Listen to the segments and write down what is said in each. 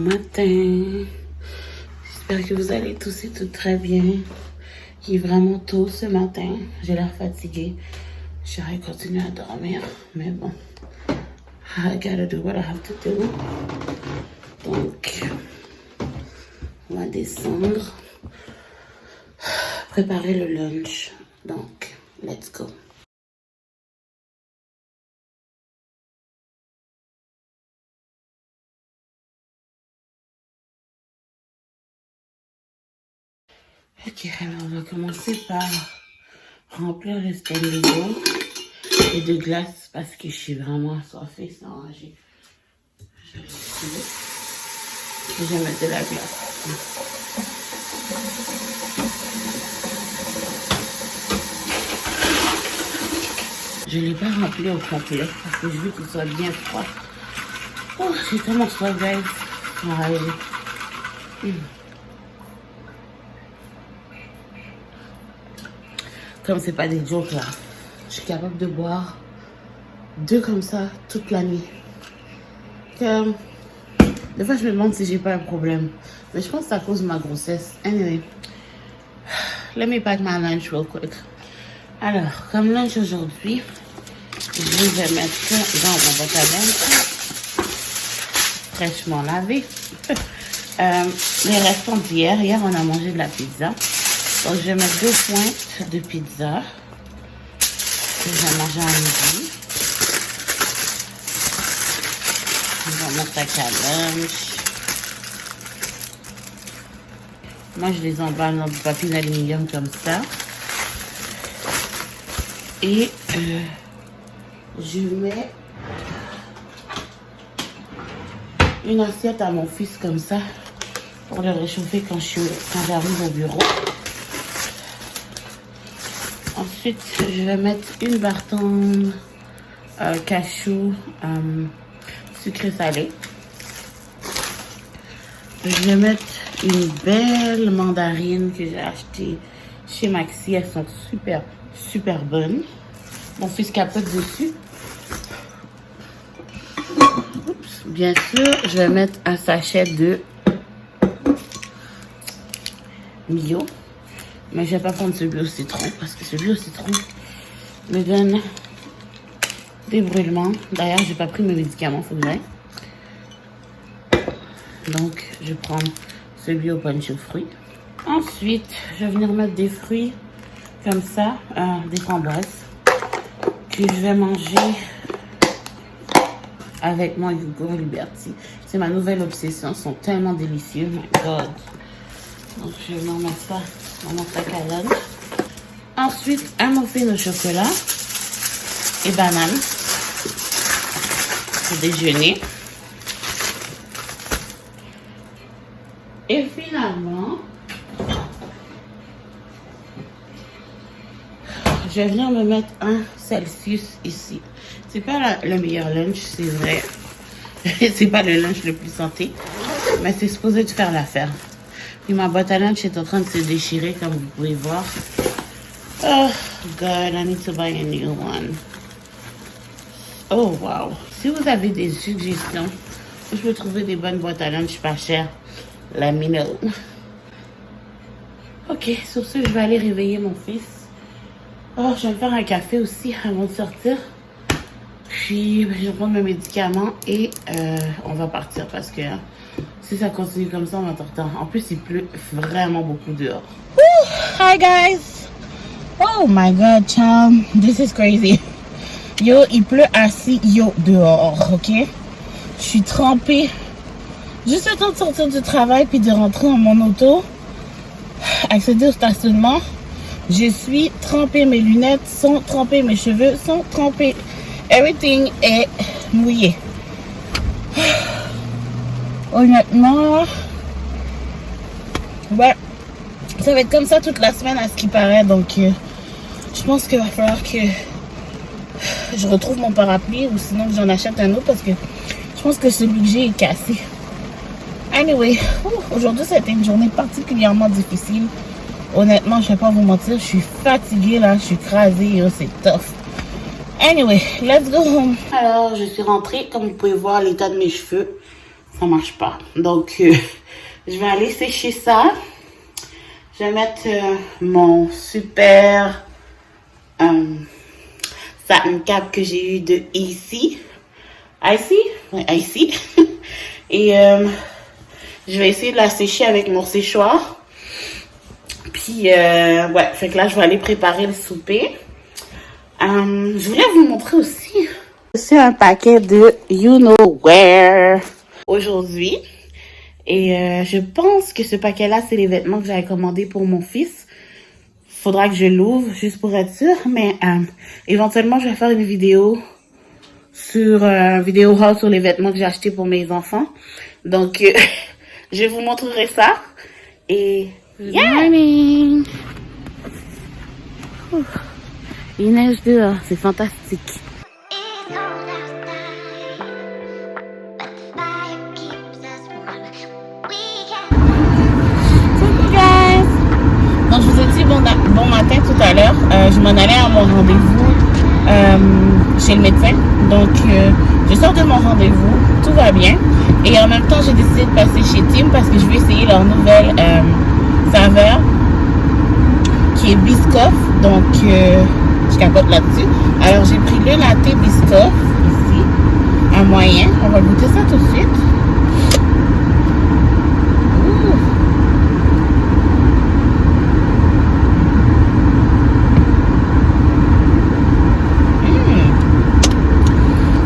matin. J'espère que vous allez tous et toutes très bien. Il est vraiment tôt ce matin. J'ai l'air fatiguée. J'aurais continué à dormir, mais bon. I gotta do what I have to do. Donc, on va descendre. Préparer le lunch. Donc, let's go. Ok, alors on va commencer par remplir le stand d'eau et de glace parce que je suis vraiment assoiffée sans manger. Je vais mettre de la glace. Je ne l'ai pas rempli au complet parce que je veux qu'il soit bien froid. Oh, j'ai tellement soif, guys. Comme c'est pas des jokes là, je suis capable de boire 2 comme ça toute la nuit. Des fois je me demande si j'ai pas un problème, mais je pense que c'est à cause de ma grossesse. Anyway, let me pack my lunch real quick. Alors, comme lunch aujourd'hui, je vais mettre ça dans mon boîte à lunch, fraîchement lavé. Les restants d'hier, on a mangé de la pizza. Donc, je vais mettre 2 pointes de pizza que je vais manger à midi. Dans mon sac à lunch. Moi, je les emballe dans du papier d'aluminium comme ça. Et je mets une assiette à mon fils comme ça pour le réchauffer quand j'arrive au bureau. Ensuite, je vais mettre une barre-tendre cachou sucré salé. Je vais mettre une belle mandarine que j'ai achetée chez Maxi. Elles sont super bonnes. Mon fils capote dessus. Oups. Bien sûr, je vais mettre un sachet de Mio. Mais je vais pas prendre celui au citron parce que celui au citron me donne des brûlements. D'ailleurs, j'ai pas pris mes médicaments, faut que j'aille. Donc, je vais prendre celui au punch aux fruits. Ensuite, je vais venir mettre des fruits comme ça, des framboises que je vais manger avec mon yogourt Liberty. C'est ma nouvelle obsession, ils sont tellement délicieux, my god. Donc, je vais m'en mettre ça dans mon sac à lunch. Ensuite, un muffin au chocolat et banane pour déjeuner. Et finalement, je vais venir me mettre un Celsius ici. C'est pas le meilleur lunch, c'est vrai. C'est pas le lunch le plus santé, mais c'est supposé de faire l'affaire. Puis ma boîte à lunch est en train de se déchirer, comme vous pouvez voir. Oh, God, I need to buy a new one. Oh, wow. Si vous avez des suggestions, je peux trouver des bonnes boîtes à lunch pas chères, let me know. Ok, sur ce, je vais aller réveiller mon fils. Oh, je vais me faire un café aussi avant de sortir. Puis, je vais prendre mes médicaments et on va partir parce que si ça continue comme ça, on va être en retard. En plus, il pleut vraiment beaucoup dehors. Woo! Hi, guys! Oh my God, child. This is crazy. Yo, il pleut assis, dehors, ok? Je suis trempée. Juste le temps de sortir du travail puis de rentrer dans mon auto, accéder au stationnement. Je suis trempée, mes lunettes sont trempées, mes cheveux sont trempés. Everything est mouillé. Honnêtement, ouais, ça va être comme ça toute la semaine à ce qui paraît. Donc, je pense qu'il va falloir que je retrouve mon parapluie ou sinon que j'en achète un autre parce que je pense que celui que j'ai est cassé. Anyway, aujourd'hui ça a été une journée particulièrement difficile. Honnêtement, je vais pas vous mentir, je suis fatiguée là, je suis crasée, c'est tough. Anyway, let's go home. Alors, je suis rentrée, comme vous pouvez voir l'état de mes cheveux. ça marche pas. Donc, je vais aller sécher ça. Je vais mettre mon super satin cap que j'ai eu de ici. Ici? Ouais, ici. Et je vais essayer de la sécher avec mon séchoir. Puis, ouais, fait que là, je vais aller préparer le souper. Je voulais vous montrer aussi. C'est un paquet de You Know Where aujourd'hui. Et je pense que ce paquet-là, c'est les vêtements que j'avais commandés pour mon fils. Faudra que je l'ouvre juste pour être sûr. Mais éventuellement, je vais faire une vidéo sur vidéo haul sur les vêtements que j'ai achetés pour mes enfants. Donc, je vous montrerai ça. Et good morning! Il neige dehors, c'est fantastique. Donc, je vous ai dit bon matin tout à l'heure. Je m'en allais à mon rendez-vous chez le médecin. Donc, je sors de mon rendez-vous. Tout va bien. Et en même temps, j'ai décidé de passer chez Tim parce que je vais essayer leur nouvelle saveur qui est Biscoff. Donc, je capote là-dessus. Alors, j'ai pris le latte Biscoff ici, un moyen. On va goûter ça tout de suite.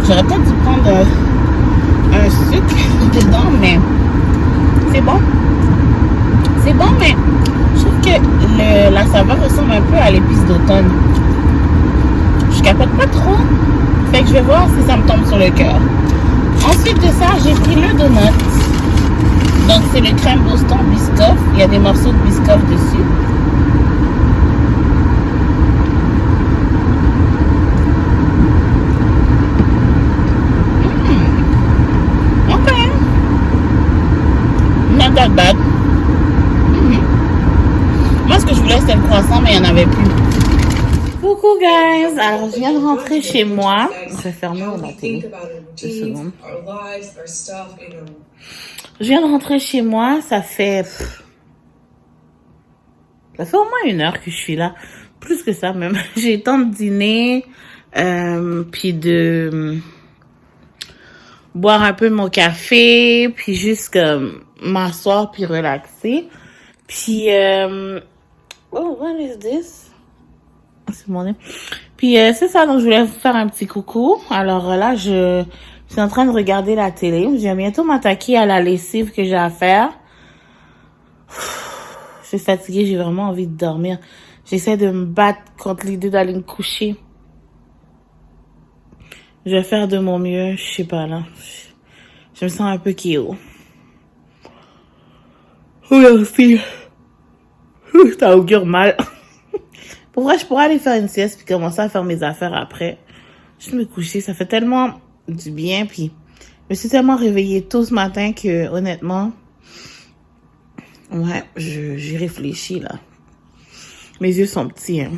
J'aurais peut-être dû prendre un sucre dedans, mais c'est bon. C'est bon, mais je trouve que la saveur ressemble un peu à l'épice d'automne. Je capote pas trop. Fait que je vais voir si ça me tombe sur le cœur. Ensuite de ça, j'ai pris le donut. Donc, c'est le crème Boston Biscoff. Il y a des morceaux de Biscoff dessus. Not that bad. Moi, ce que je voulais, c'était le croissant, mais il n'y en avait plus. Coucou, guys! Alors, je viens de rentrer chez moi. Je vais fermer la télé. 2 secondes. Je viens de rentrer chez moi. Ça fait au moins 1 heure que je suis là. Plus que ça, même. J'ai le temps de dîner. Puis de boire un peu mon café. Puis juste m'asseoir puis relaxer. Puis, oh, what is this? C'est mon nez. Puis, c'est ça, donc je voulais vous faire un petit coucou. Alors là, je suis en train de regarder la télé. Je vais bientôt m'attaquer à la lessive que j'ai à faire. Je suis fatiguée, j'ai vraiment envie de dormir. J'essaie de me battre contre l'idée d'aller me coucher. Je vais faire de mon mieux, je sais pas là. Je me sens un peu KO. Oh merci. Ça augure mal. Pour vrai, je pourrais aller faire une sieste puis commencer à faire mes affaires après. Juste me coucher, ça fait tellement du bien. Puis, je me suis tellement réveillée tôt ce matin que, honnêtement, ouais, j'y réfléchis là. Mes yeux sont petits, hein.